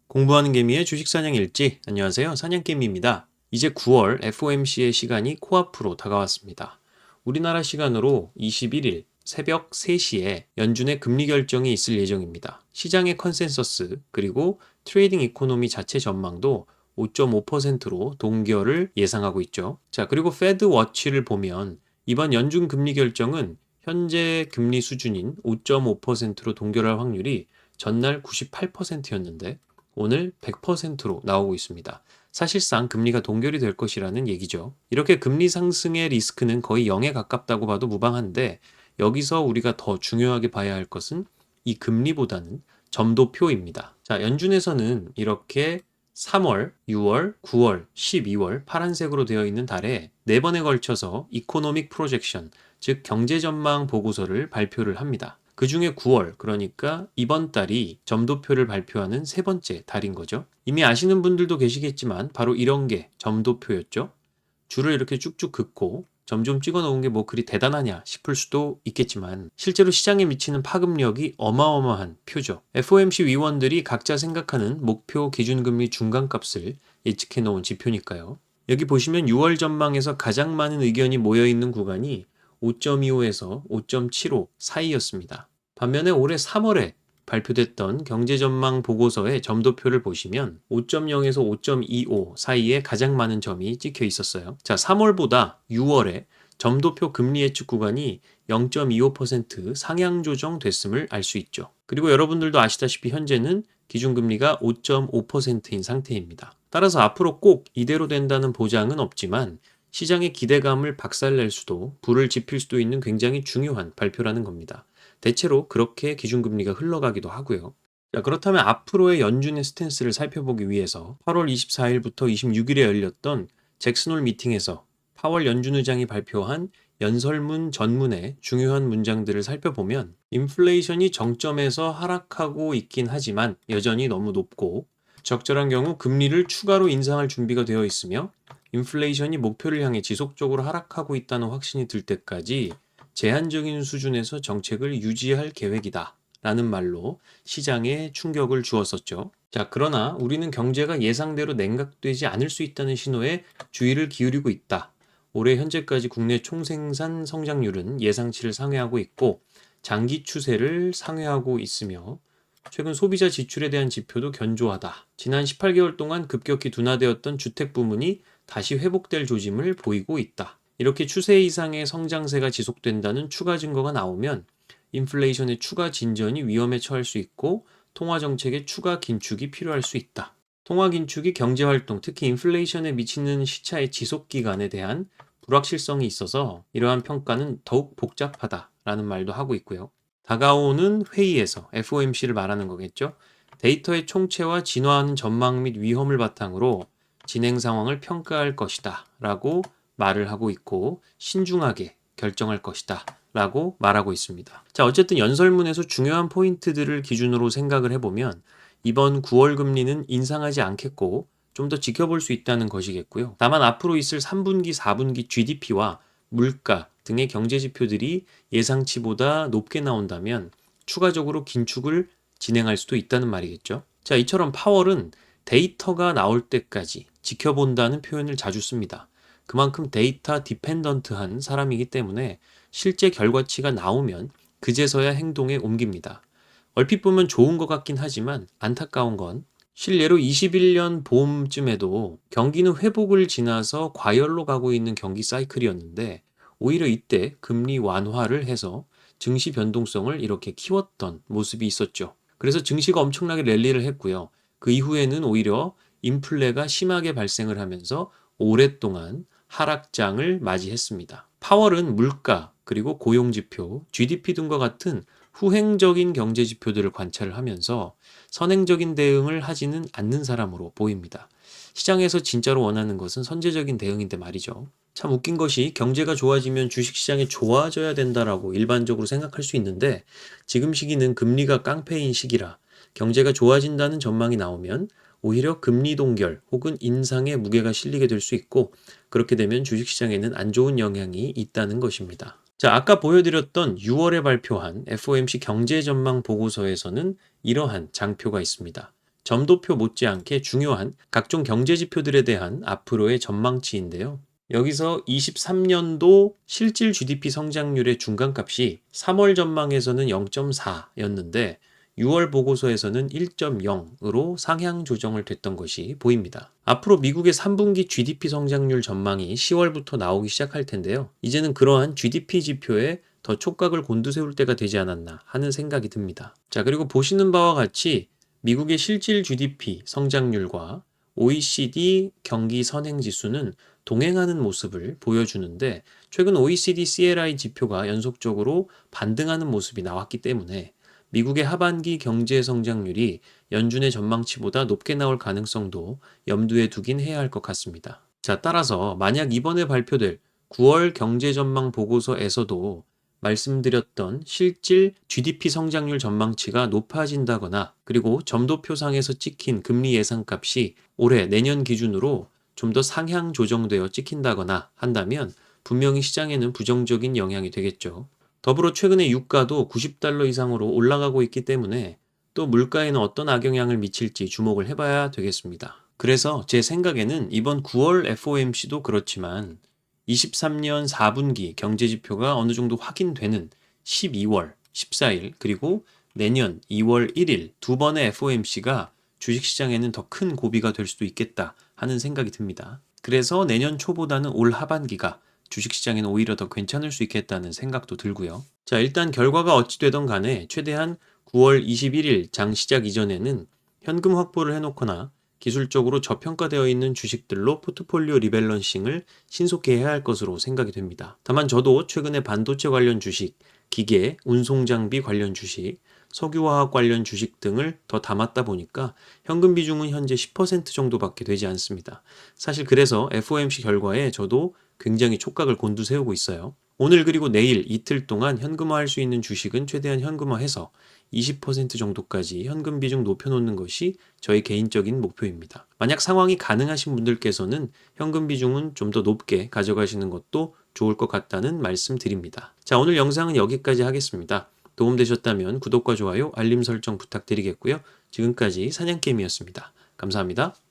공부하는 개미의 주식사냥 일지. 안녕하세요. 사냥개미입니다. 이제 9월 FOMC의 시간이 코앞으로 다가왔습니다. 우리나라 시간으로 21일 새벽 3시에 연준의 금리 결정이 있을 예정입니다. 시장의 컨센서스 그리고 트레이딩 이코노미 자체 전망도 5.5%로 동결을 예상하고 있죠. 자, 그리고 페드 워치를 보면 이번 연준 금리 결정은 현재 금리 수준인 5.5%로 동결할 확률이 전날 98%였는데 오늘 100%로 나오고 있습니다. 사실상 금리가 동결이 될 것이라는 얘기죠. 이렇게 금리 상승의 리스크는 거의 0에 가깝다고 봐도 무방한데 여기서 우리가 더 중요하게 봐야 할 것은 이 금리보다는 점도표입니다. 자, 연준에서는 이렇게 3월, 6월, 9월, 12월 파란색으로 되어 있는 달에 4번에 걸쳐서 이코노믹 프로젝션, 즉 경제 전망 보고서를 발표를 합니다. 그 중에 9월, 그러니까 이번 달이 점도표를 발표하는 세 번째 달인 거죠. 이미 아시는 분들도 계시겠지만 바로 이런 게 점도표였죠. 줄을 이렇게 쭉쭉 긋고 점 좀 찍어 놓은 게 뭐 그리 대단하냐 싶을 수도 있겠지만 실제로 시장에 미치는 파급력이 어마어마한 표죠. FOMC 위원들이 각자 생각하는 목표 기준금리 중간값을 예측해 놓은 지표니까요. 여기 보시면 6월 전망에서 가장 많은 의견이 모여 있는 구간이 5.25에서 5.75 사이였습니다. 반면에 올해 3월에 발표됐던 경제전망 보고서의 점도표를 보시면 5.0에서 5.25 사이에 가장 많은 점이 찍혀 있었어요. 자, 3월보다 6월에 점도표 금리 예측 구간이 0.25% 상향 조정됐음을 알 수 있죠. 그리고 여러분들도 아시다시피 현재는 기준금리가 5.5%인 상태입니다. 따라서 앞으로 꼭 이대로 된다는 보장은 없지만 시장의 기대감을 박살낼 수도 불을 지필 수도 있는 굉장히 중요한 발표라는 겁니다. 대체로 그렇게 기준금리가 흘러가기도 하고요. 자, 그렇다면 앞으로의 연준의 스탠스를 살펴보기 위해서 8월 24일부터 26일에 열렸던 잭슨홀 미팅에서 파월 연준 의장이 발표한 연설문 전문의 중요한 문장들을 살펴보면 인플레이션이 정점에서 하락하고 있긴 하지만 여전히 너무 높고 적절한 경우 금리를 추가로 인상할 준비가 되어 있으며 인플레이션이 목표를 향해 지속적으로 하락하고 있다는 확신이 들 때까지 제한적인 수준에서 정책을 유지할 계획이다 라는 말로 시장에 충격을 주었었죠. 자, 그러나 우리는 경제가 예상대로 냉각되지 않을 수 있다는 신호에 주의를 기울이고 있다. 올해 현재까지 국내 총생산 성장률은 예상치를 상회하고 있고 장기 추세를 상회하고 있으며 최근 소비자 지출에 대한 지표도 견조하다. 지난 18개월 동안 급격히 둔화되었던 주택 부문이 다시 회복될 조짐을 보이고 있다. 이렇게 추세 이상의 성장세가 지속된다는 추가 증거가 나오면 인플레이션의 추가 진전이 위험에 처할 수 있고 통화 정책의 추가 긴축이 필요할 수 있다. 통화 긴축이 경제 활동, 특히 인플레이션에 미치는 시차의 지속 기간에 대한 불확실성이 있어서 이러한 평가는 더욱 복잡하다라는 말도 하고 있고요. 다가오는 회의에서 FOMC를 말하는 거겠죠. 데이터의 총체와 진화하는 전망 및 위험을 바탕으로 진행 상황을 평가할 것이다 라고 말을 하고 있고 신중하게 결정할 것이다 라고 말하고 있습니다. 자, 어쨌든 연설문에서 중요한 포인트들을 기준으로 생각을 해보면 이번 9월 금리는 인상하지 않겠고 좀 더 지켜볼 수 있다는 것이겠고요. 다만 앞으로 있을 3분기, 4분기 GDP와 물가 등의 경제 지표들이 예상치보다 높게 나온다면 추가적으로 긴축을 진행할 수도 있다는 말이겠죠. 자, 이처럼 파월은 데이터가 나올 때까지 지켜본다는 표현을 자주 씁니다. 그만큼 데이터 디펜던트한 사람이기 때문에 실제 결과치가 나오면 그제서야 행동에 옮깁니다. 얼핏 보면 좋은 것 같긴 하지만 안타까운 건 실례로 21년 봄쯤에도 경기는 회복을 지나서 과열로 가고 있는 경기 사이클이었는데 오히려 이때 금리 완화를 해서 증시 변동성을 이렇게 키웠던 모습이 있었죠. 그래서 증시가 엄청나게 랠리를 했고요. 그 이후에는 오히려 인플레가 심하게 발생을 하면서 오랫동안 하락장을 맞이했습니다. 파월은 물가, 그리고 고용지표, GDP 등과 같은 후행적인 경제 지표들을 관찰을 하면서 선행적인 대응을 하지는 않는 사람으로 보입니다. 시장에서 진짜로 원하는 것은 선제적인 대응인데 말이죠. 참 웃긴 것이 경제가 좋아지면 주식시장이 좋아져야 된다라고 일반적으로 생각할 수 있는데 지금 시기는 금리가 깡패인 시기라 경제가 좋아진다는 전망이 나오면 오히려 금리 동결 혹은 인상의 무게가 실리게 될 수 있고 그렇게 되면 주식시장에는 안 좋은 영향이 있다는 것입니다. 자, 아까 보여드렸던 6월에 발표한 FOMC 경제 전망 보고서에서는 이러한 장표가 있습니다. 점도표 못지않게 중요한 각종 경제 지표들에 대한 앞으로의 전망치인데요. 여기서 23년도 실질 GDP 성장률의 중간값이 3월 전망에서는 0.4였는데 6월 보고서에서는 1.0으로 상향 조정을 됐던 것이 보입니다. 앞으로 미국의 3분기 GDP 성장률 전망이 10월부터 나오기 시작할 텐데요. 이제는 그러한 GDP 지표에 더 촉각을 곤두세울 때가 되지 않았나 하는 생각이 듭니다. 자, 그리고 보시는 바와 같이 미국의 실질 GDP 성장률과 OECD 경기 선행 지수는 동행하는 모습을 보여주는데 최근 OECD CLI 지표가 연속적으로 반등하는 모습이 나왔기 때문에 미국의 하반기 경제 성장률이 연준의 전망치보다 높게 나올 가능성도 염두에 두긴 해야 할 것 같습니다. 자, 따라서 만약 이번에 발표될 9월 경제 전망 보고서에서도 말씀드렸던 실질 GDP 성장률 전망치가 높아진다거나 그리고 점도표상에서 찍힌 금리 예상값이 올해 내년 기준으로 좀 더 상향 조정되어 찍힌다거나 한다면 분명히 시장에는 부정적인 영향이 되겠죠. 더불어 최근에 유가도 90달러 이상으로 올라가고 있기 때문에 또 물가에는 어떤 악영향을 미칠지 주목을 해봐야 되겠습니다. 그래서 제 생각에는 이번 9월 FOMC도 그렇지만 23년 4분기 경제지표가 어느 정도 확인되는 12월 14일 그리고 내년 2월 1일 두 번의 FOMC가 주식시장에는 더 큰 고비가 될 수도 있겠다 하는 생각이 듭니다. 그래서 내년 초보다는 올 하반기가 주식시장에는 오히려 더 괜찮을 수 있겠다는 생각도 들고요. 자, 일단 결과가 어찌 되던 간에 최대한 9월 21일 장 시작 이전에는 현금 확보를 해놓거나 기술적으로 저평가되어 있는 주식들로 포트폴리오 리밸런싱을 신속히 해야 할 것으로 생각이 됩니다. 다만 저도 최근에 반도체 관련 주식, 기계, 운송장비 관련 주식, 석유화학 관련 주식 등을 더 담았다 보니까 현금 비중은 현재 10% 정도밖에 되지 않습니다. 사실 그래서 FOMC 결과에 저도 굉장히 촉각을 곤두세우고 있어요. 오늘 그리고 내일 이틀 동안 현금화할 수 있는 주식은 최대한 현금화해서 20% 정도까지 현금 비중 높여놓는 것이 저희 개인적인 목표입니다. 만약 상황이 가능하신 분들께서는 현금 비중은 좀 더 높게 가져가시는 것도 좋을 것 같다는 말씀 드립니다. 자, 오늘 영상은 여기까지 하겠습니다. 도움되셨다면 구독과 좋아요, 알림 설정 부탁드리겠고요. 지금까지 사냥개미였습니다. 감사합니다.